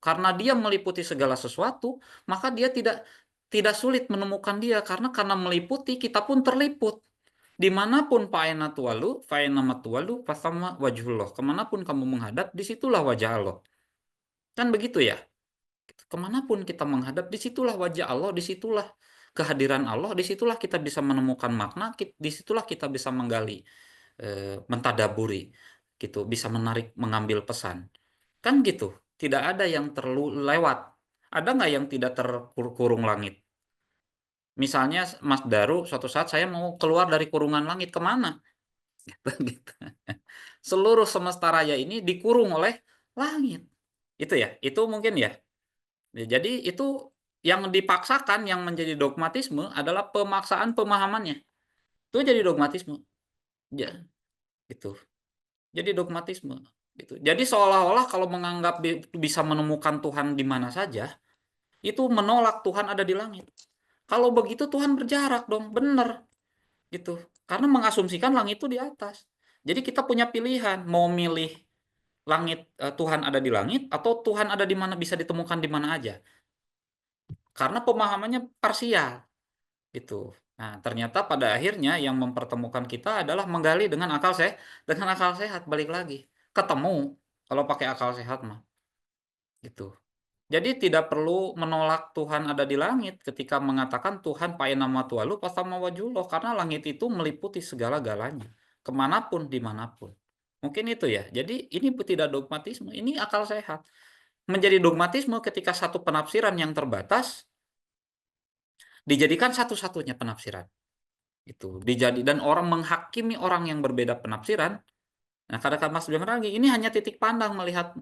Karena dia meliputi segala sesuatu, maka dia tidak sulit menemukan dia, karena meliputi kita pun terliput. Dimanapun fa'aina tuwallu fa'ainama tuwallu fasamma wajhullah. Kemanapun kamu menghadap, disitulah wajah Allah. Kan begitu ya? Kemanapun kita menghadap, disitulah wajah Allah, disitulah kehadiran Allah, disitulah kita bisa menemukan makna, disitulah kita bisa menggali, mentadaburi, gitu, bisa menarik, mengambil pesan. Kan gitu. Tidak ada yang terlewat. Ada nggak yang tidak terkurung langit? Misalnya Mas Daru, suatu saat saya mau keluar dari kurungan langit, kemana? Gitu. Seluruh semesta raya ini dikurung oleh langit. Itu ya, itu mungkin ya. Jadi itu yang dipaksakan, yang menjadi dogmatisme adalah pemaksaan pemahamannya. Itu jadi dogmatisme. Ya, gitu. Jadi dogmatisme. Gitu. Jadi seolah-olah kalau menganggap bisa menemukan Tuhan di mana saja, itu menolak Tuhan ada di langit. Kalau begitu Tuhan berjarak dong, bener gitu. Karena mengasumsikan langit itu di atas. Jadi kita punya pilihan, mau milih langit, Tuhan ada di langit, atau Tuhan ada di mana, bisa ditemukan di mana aja. Karena pemahamannya parsial gitu. Nah, ternyata pada akhirnya yang mempertemukan kita adalah menggali dengan akal sehat, balik lagi. Ketemu kalau pakai akal sehat mah gitu. Jadi tidak perlu menolak Tuhan ada di langit ketika mengatakan Tuhan painama tualu pasama wajullah, karena langit itu meliputi segala-galanya, kemanapun, dimanapun. Mungkin itu ya. Jadi ini tidak dogmatisme, ini akal sehat. Menjadi dogmatisme ketika satu penafsiran yang terbatas dijadikan satu-satunya penafsiran. Dan orang menghakimi orang yang berbeda penafsiran. Nah, kata Mas bilang lagi, ini hanya titik pandang melihat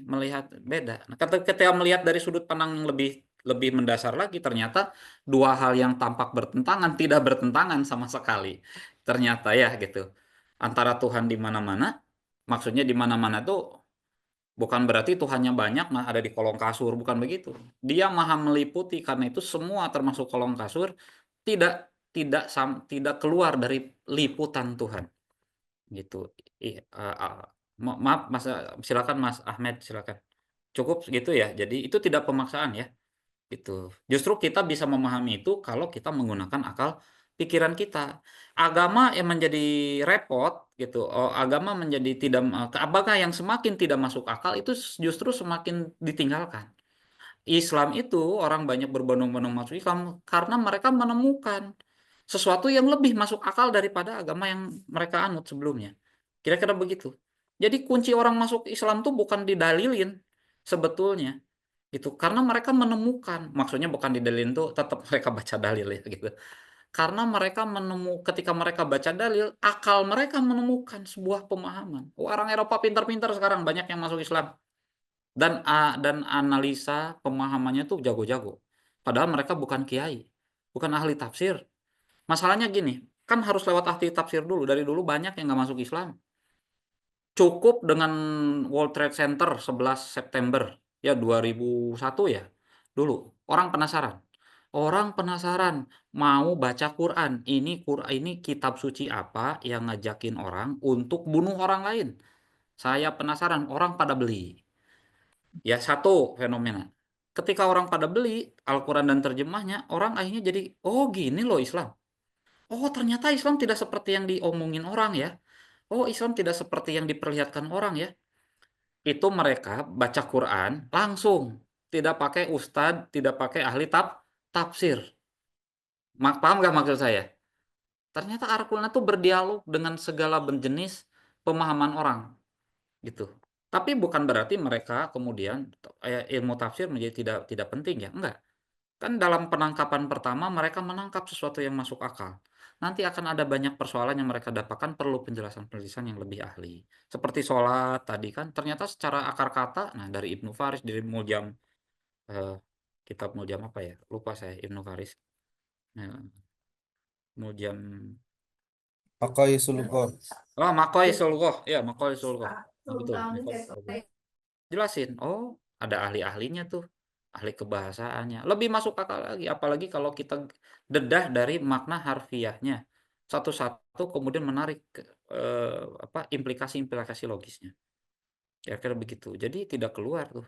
melihat beda. Nah, ketika melihat dari sudut pandang yang lebih lebih mendasar lagi, ternyata dua hal yang tampak bertentangan tidak bertentangan sama sekali. Ternyata ya gitu. Antara Tuhan di mana-mana, maksudnya di mana-mana tuh bukan berarti Tuhannya banyak nah ada di kolong kasur, bukan begitu. Dia maha meliputi, karena itu semua termasuk kolong kasur tidak tidak keluar dari liputan Tuhan. Gitu. Maaf Mas, silakan Mas Ahmed, silakan. Cukup gitu ya. Jadi itu tidak pemaksaan ya. Gitu. Justru kita bisa memahami itu kalau kita menggunakan akal pikiran kita. Agama yang menjadi repot gitu. Oh, agama menjadi tidak, apakah yang semakin tidak masuk akal itu justru semakin ditinggalkan. Islam itu orang banyak berbondong-bondong masuk Islam karena mereka menemukan sesuatu yang lebih masuk akal daripada agama yang mereka anut sebelumnya. Kira-kira begitu. Jadi kunci orang masuk Islam tuh bukan didalilin sebetulnya gitu, karena mereka menemukan, maksudnya bukan didalilin tuh tetap mereka baca dalil ya gitu. Karena mereka ketika mereka baca dalil, akal mereka menemukan sebuah pemahaman. Orang Eropa pintar-pintar sekarang banyak yang masuk Islam dan analisa pemahamannya tuh jago-jago. Padahal mereka bukan kiai, bukan ahli tafsir. Masalahnya gini, kan harus lewat ahli tafsir dulu. Dari dulu banyak yang nggak masuk Islam. Cukup dengan World Trade Center 11 September ya 2001 ya. Dulu orang penasaran. Orang penasaran mau baca Quran. Ini kitab suci apa yang ngajakin orang untuk bunuh orang lain? Saya penasaran, orang pada beli. Ya satu fenomena. Ketika orang pada beli Al-Quran dan terjemahnya, orang akhirnya jadi, oh gini loh Islam. Oh ternyata Islam tidak seperti yang diomongin orang ya. Oh Islam tidak seperti yang diperlihatkan orang ya. Itu mereka baca Quran langsung. Tidak pakai ustadz, tidak pakai ahli tafsir. Paham nggak maksud saya? Ternyata Al-Quran itu berdialog dengan segala jenis pemahaman orang. Gitu. Tapi bukan berarti mereka kemudian ilmu tafsir menjadi tidak tidak penting ya, enggak. Kan dalam penangkapan pertama mereka menangkap sesuatu yang masuk akal. Nanti akan ada banyak persoalan yang mereka dapatkan perlu penjelasan-penjelasan yang lebih ahli. Seperti sholat tadi kan ternyata secara akar kata, nah dari Ibnu Faris dari Muljam, eh, kitab Muljam apa ya? Lupa saya Ibnu Faris. Nah, Muljam, Pakai sulukon. oh Makoy Sulgoh, ya Makoy Sulgoh. Nah, betul, Makoy Sulgoh. Jelasin, oh ada ahli-ahlinya tuh, ahli kebahasaannya, lebih masuk akal lagi, apalagi kalau kita dedah dari makna harfiahnya satu-satu, kemudian menarik apa implikasi-implikasi logisnya, kira-kira begitu. Jadi tidak keluar tuh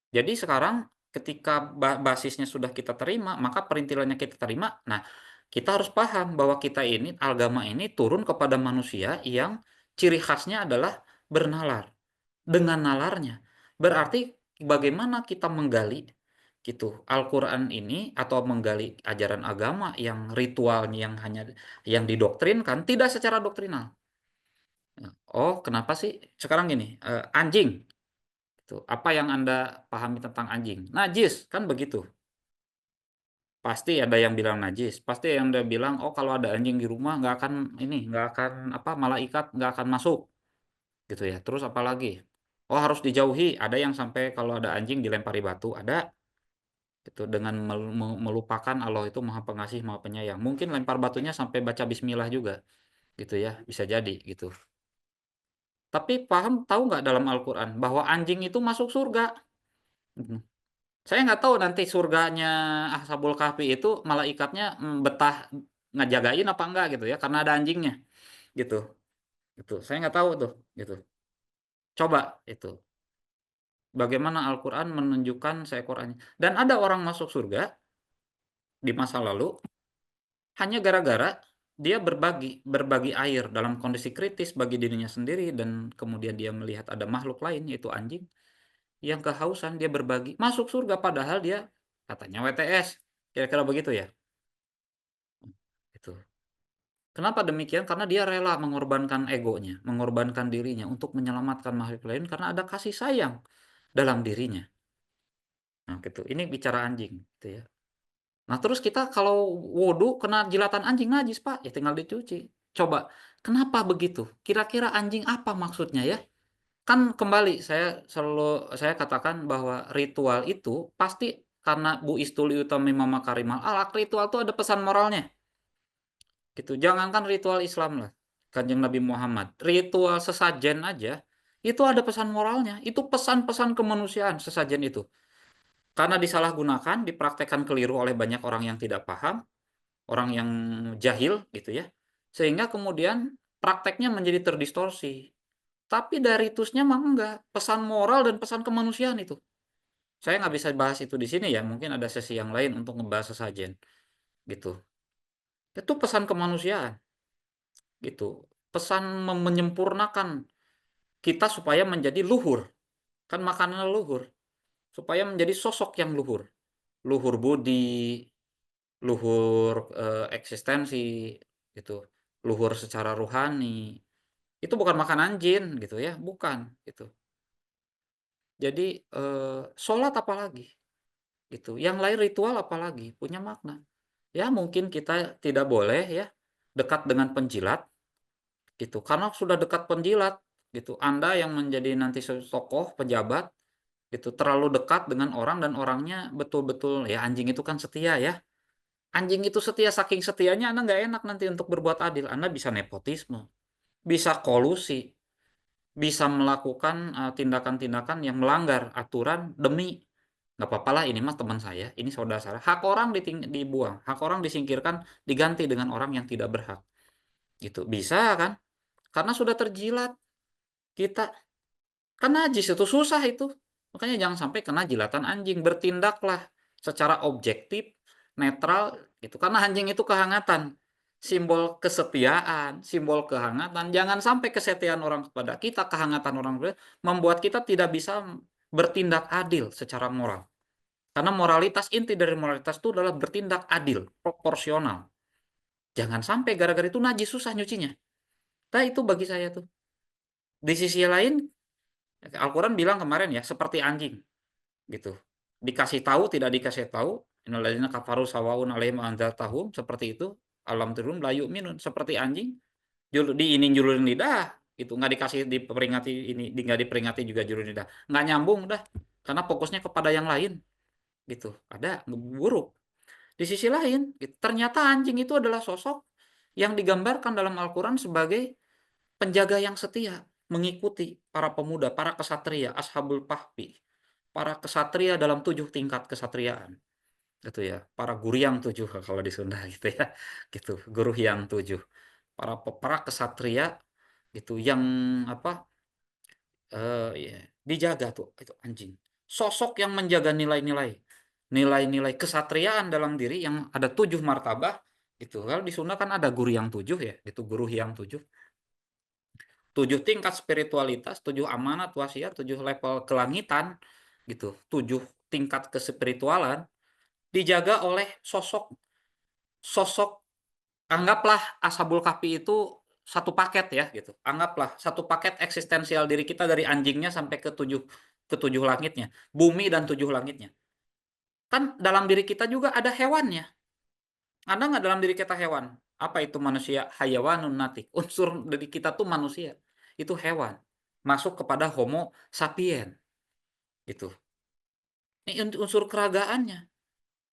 Jadi sekarang ketika basisnya sudah kita terima, maka perintilannya kita terima. Nah, kita harus paham bahwa kita ini, agama ini turun kepada manusia yang ciri khasnya adalah bernalar. Dengan nalarnya. Berarti bagaimana kita menggali gitu Al-Quran ini atau menggali ajaran agama yang ritualnya yang hanya yang didoktrinkan tidak secara doktrinal. Oh, kenapa sih? Sekarang gini, anjing. Tuh, apa yang Anda pahami tentang anjing? Najis, kan begitu. Pasti ada yang bilang najis. Pasti yang ada bilang, oh kalau ada anjing di rumah nggak akan ini, nggak akan apa malaikat nggak akan masuk, gitu ya. Terus apa lagi? Oh harus dijauhi. Ada yang sampai kalau ada anjing dilempari batu. Ada, gitu dengan melupakan Allah itu Maha Pengasih, Maha Penyayang. Mungkin lempar batunya sampai baca Bismillah juga, gitu ya. Bisa jadi, gitu. Tapi tahu nggak dalam Al-Quran bahwa anjing itu masuk surga? Mhm. Saya nggak tahu nanti surganya Ashabul Kahfi itu malaikatnya betah ngejagain apa enggak gitu ya karena ada anjingnya gitu. Itu saya nggak tahu tuh gitu. Coba itu bagaimana Al-Qur'an menunjukkan seekor anjing dan ada orang masuk surga di masa lalu hanya gara-gara dia berbagi berbagi air dalam kondisi kritis bagi dirinya sendiri dan kemudian dia melihat ada makhluk lain yaitu anjing yang kehausan dia berbagi masuk surga padahal dia katanya WTS. Kira-kira begitu ya? Itu. Kenapa demikian? Karena dia rela mengorbankan egonya, mengorbankan dirinya untuk menyelamatkan makhluk lain karena ada kasih sayang dalam dirinya. Nah, gitu. Ini bicara anjing, gitu ya. Nah, terus kita kalau wudhu kena jilatan anjing najis, Pak, ya tinggal dicuci. Coba, kenapa begitu? Kira-kira anjing apa maksudnya ya? Kan kembali saya katakan bahwa ritual itu pasti karena Bu Istuli Utami Mama Karimal Alak ritual itu ada pesan moralnya. Gitu. Jangankan ritual Islam lah, Kanjeng Nabi Muhammad, ritual sesajen aja itu ada pesan moralnya. Itu pesan-pesan kemanusiaan sesajen itu. Karena disalahgunakan, dipraktekkan keliru oleh banyak orang yang tidak paham, orang yang jahil gitu ya. Sehingga kemudian prakteknya menjadi terdistorsi. Tapi dari ritusnya mah enggak, pesan moral dan pesan kemanusiaan itu. Saya nggak bisa bahas itu di sini ya, mungkin ada sesi yang lain untuk ngebahas sesajen gitu. Itu pesan kemanusiaan gitu. Pesan menyempurnakan kita supaya menjadi luhur. Kan makanan luhur. Supaya menjadi sosok yang luhur. Luhur budi, luhur eksistensi gitu. Luhur secara rohani. Itu bukan makanan jin gitu ya, bukan gitu. Jadi sholat apalagi gitu. Yang lain ritual apalagi punya makna. Ya mungkin kita tidak boleh ya dekat dengan penjilat gitu. Karena sudah dekat penjilat gitu. Anda yang menjadi nanti tokoh pejabat gitu terlalu dekat dengan orang dan orangnya betul-betul ya anjing itu kan setia ya. Anjing itu setia saking setianya Anda nggak enak nanti untuk berbuat adil. Anda bisa nepotisme, bisa kolusi, bisa melakukan tindakan-tindakan yang melanggar aturan demi nggak apa-apa lah ini mas teman saya, ini saudara saya. Hak orang dibuang, hak orang disingkirkan, diganti dengan orang yang tidak berhak. Gitu. Bisa kan? Karena sudah terjilat kita. Kan najis itu susah itu. Makanya jangan sampai kena jilatan anjing. Bertindaklah secara objektif, netral gitu. Karena anjing itu kehangatan. Simbol kesetiaan, simbol kehangatan. Jangan sampai kesetiaan orang kepada kita, kehangatan orang kepada membuat kita tidak bisa bertindak adil secara moral. Karena moralitas inti dari moralitas itu adalah bertindak adil, proporsional. Jangan sampai gara-gara itu najis susah nyucinya. Nah itu bagi saya tuh. Di sisi lain, Al-Quran bilang kemarin ya, seperti anjing. Gitu. Dikasih tahu tidak dikasih tahu, innalladzina kafaru sawaun alaihim anzartahum seperti itu, alam turun layu minun seperti anjing, julun lidah, itu nggak dikasih diperingati ini, nggak diperingati juga julun lidah, nggak nyambung dah, karena fokusnya kepada yang lain, gitu. Ada buruk. Di sisi lain, gitu, ternyata anjing itu adalah sosok yang digambarkan dalam Al-Quran sebagai penjaga yang setia, mengikuti para pemuda, para kesatria, ashabul kahfi, para kesatria dalam 7 tingkat kesatriaan gitu ya, para guryang 7 kalau di Sunda gitu ya, gitu guru yang 7, para kesatria gitu yang apa ya, dijaga tuh itu anjing sosok yang menjaga nilai-nilai kesatriaan dalam diri yang ada 7 martabah gitu. Kalau di Sunda kan ada guru yang 7 ya, itu guru yang 7. 7 tingkat spiritualitas, 7 amanat wasiat, 7 level kelangitan gitu. 7 tingkat kespiritualan dijaga oleh sosok sosok anggaplah Ashabul Kahfi itu satu paket ya gitu. Anggaplah satu paket eksistensial diri kita dari anjingnya sampai ke tujuh langitnya, bumi dan 7 langitnya. Kan dalam diri kita juga ada hewannya. Ada nggak dalam diri kita hewan? Apa itu manusia? Hayawanun natik. Unsur dari kita tuh manusia. Itu hewan. Masuk kepada Homo sapien. Gitu. Ini unsur keragaannya.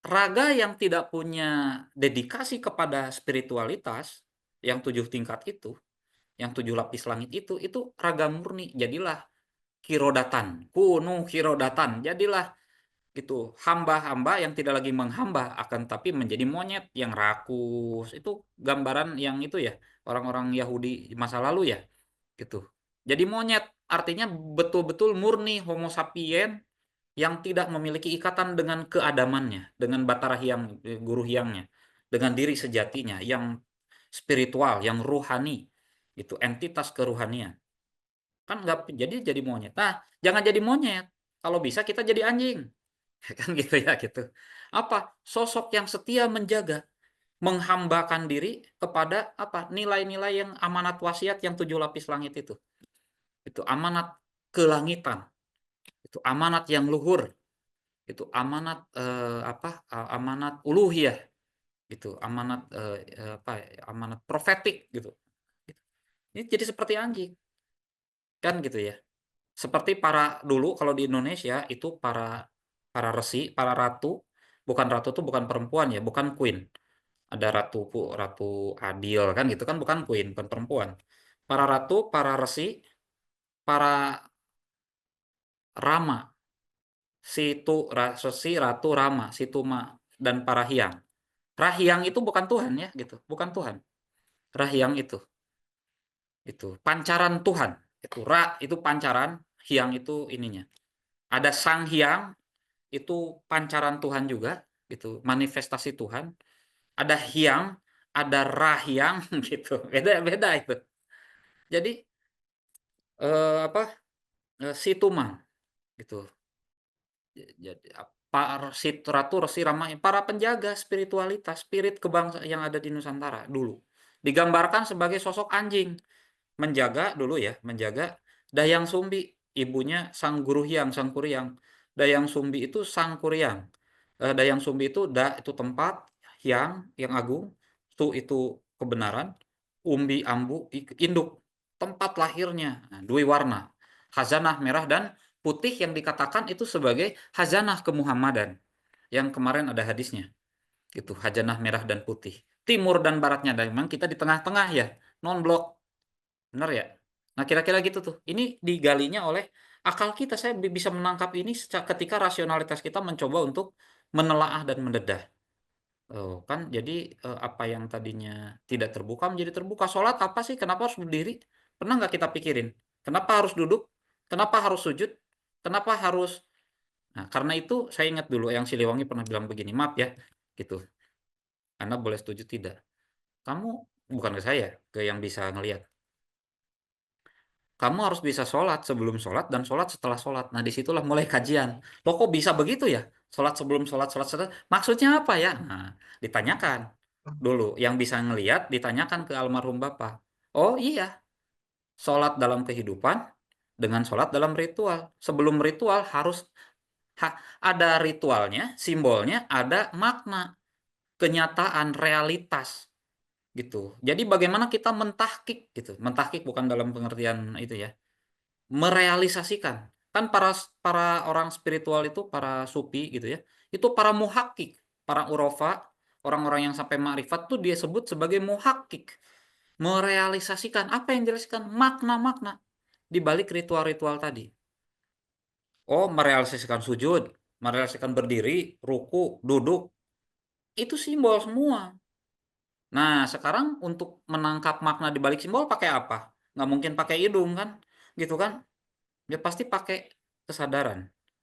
Raga yang tidak punya dedikasi kepada spiritualitas, yang 7 tingkat itu, yang 7 lapis langit itu raga murni. Jadilah kirodatan. Kunu kirodatan. Jadilah gitu hamba-hamba yang tidak lagi menghamba akan tapi menjadi monyet yang rakus. Itu gambaran yang itu ya orang-orang Yahudi masa lalu ya gitu. Jadi monyet artinya betul-betul murni Homo sapien yang tidak memiliki ikatan dengan keadamannya, dengan batara hyang, guru hyangnya, dengan diri sejatinya yang spiritual, yang ruhani, itu entitas keruhanian. Kan nggak jadi monyet. Nah, jangan jadi monyet. Kalau bisa kita jadi anjing. Kan gitu ya gitu. Apa? Sosok yang setia menjaga, menghambakan diri kepada apa? Nilai-nilai yang amanat wasiat yang 7 lapis langit itu. Itu amanat kelangitan. Itu amanat yang luhur. Itu amanat apa? Amanat uluhiyah gitu. Amanat apa? Amanat profetik gitu. Ini jadi seperti anjing. Kan gitu ya. Seperti para dulu kalau di Indonesia itu para para resi, para ratu, bukan ratu itu bukan perempuan ya, bukan queen. Ada ratu adil kan gitu kan bukan queen, bukan perempuan. Para ratu, para resi, para rama, situ rasi, ratu, rama, situma dan para hyang. Rahyang itu bukan Tuhan ya gitu, bukan Tuhan. Rahyang itu pancaran Tuhan. Itu itu pancaran, hyang itu ininya. Ada sang hyang itu pancaran Tuhan juga gitu manifestasi Tuhan ada hyang ada rahyang gitu beda beda itu jadi apa situma gitu jadi para ratu resi rama para penjaga spiritualitas spirit kebangsa yang ada di Nusantara dulu digambarkan sebagai sosok anjing menjaga dulu ya menjaga Dayang Sumbi ibunya sang guru hyang sang kuryang Dayang Sumbi itu sang kuryang Dayang Sumbi itu itu tempat yang agung su itu kebenaran umbi ambu induk tempat lahirnya nah, dua warna khazanah merah dan putih yang dikatakan itu sebagai khazanah kemuhammadan yang kemarin ada hadisnya gitu khazanah merah dan putih timur dan baratnya dan memang kita di tengah-tengah ya non blok benar ya nah kira-kira gitu tuh ini digalinya oleh akal kita saya bisa menangkap ini ketika rasionalitas kita mencoba untuk menelaah dan mendedah. Oh, kan jadi apa yang tadinya tidak terbuka menjadi terbuka. Sholat apa sih? Kenapa harus berdiri? Pernah nggak kita pikirin? Kenapa harus duduk? Kenapa harus sujud? Kenapa harus? Nah, karena itu saya ingat dulu yang Siliwangi pernah bilang begini, maaf ya, gitu. Anda boleh setuju tidak? Kamu bukan ke saya, ke yang bisa ngelihat. Kamu harus bisa sholat sebelum sholat dan sholat setelah sholat. Nah, disitulah mulai kajian. Loh, kok bisa begitu ya? Sholat sebelum sholat, sholat setelah. Maksudnya apa ya? Nah, ditanyakan dulu. Yang bisa ngelihat, ditanyakan ke almarhum Bapak. Oh iya, sholat dalam kehidupan dengan sholat dalam ritual. Sebelum ritual harus ada ritualnya, simbolnya, ada makna, kenyataan, realitas gitu. Jadi bagaimana kita mentahkik gitu. Mentahkik bukan dalam pengertian itu ya merealisasikan kan para para orang spiritual itu para sufi gitu ya itu para muhakkik para urofa orang-orang yang sampai makrifat tuh dia sebut sebagai muhakkik merealisasikan apa yang dijelaskan makna-makna di balik ritual-ritual tadi oh merealisasikan sujud merealisasikan berdiri ruku duduk itu simbol semua nah sekarang untuk menangkap makna di balik simbol pakai apa nggak mungkin pakai hidung kan gitu kan dia pasti pakai kesadaran